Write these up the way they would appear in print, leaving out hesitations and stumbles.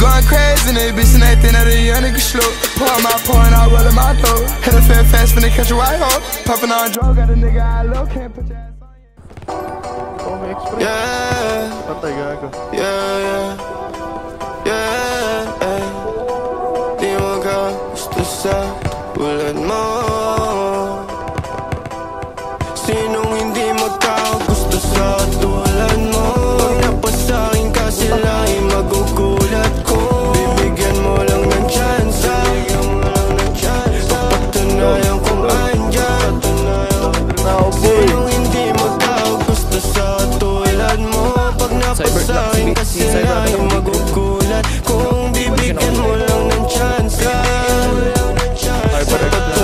going crazy, and they bitch and they think that a young nigga slow. Pour my point, I roll in my throat. Hit a fair fast when they catch a white hoe. Puffin' on drugs, got a nigga I love, can't put your ass on you. Yeah. Patay gago. Yeah. Di mo ka gusto sa ulad mo. Sinong hindi magkagusto sa tulad mo? Pag napasakin ka sila ay magugulat ko. Bibigyan mo lang ng tsansa, papatunayan kung andyan. Sinong hindi magkagusto sa tulad mo? Pag napasakin ka sila ay magugulat. Kung bibigyan mo lang ng tsansa.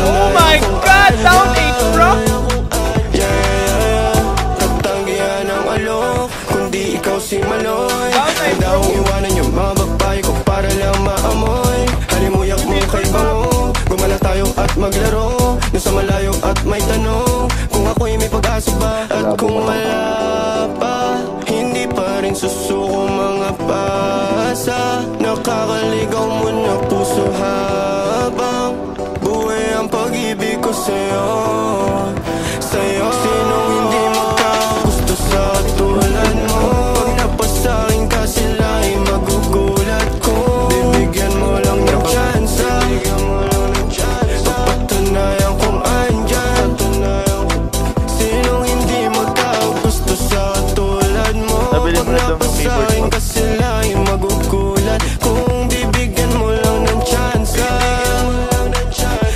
Oh my God! Down 8, bro! Si Maloy, handa akong iwanan yung mga babae ko para lang maamoy. Halimuyak mo kay bango, gumala tayo at maglaro. Nasa malayo at may tanong, kung ako'y may pag-asa ba? At kung wala pa, hindi pa rin susuko mga pasa. Nakakaligaw mo na puso habang buhay ang pag-ibig ko sa'yo. Sinong hindi magkagusto sa tulad mo? Sa'kin ka sila ay magugulat ko. Bibigyan mo lang ng tsansa, papatunayan kung andyan. Sinong hindi magkagusto sa tulad mo? Pag napasakin ka sila ay magugulat. Kung bibigyan mo lang ng tsansa,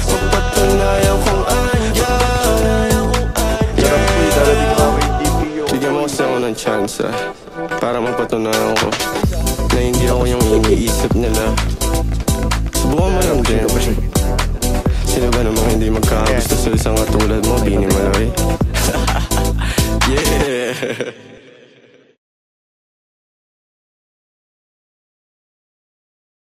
papatunayan kung andyan. Bigyan mo kasi ako ng tsansa para mapatunayan ko na hindi ako yung iniisip nila. Subukan mo lang din. Sino ba namang hindi magkakagusto sa isang katulad mo, Bini Maloy? Yeah!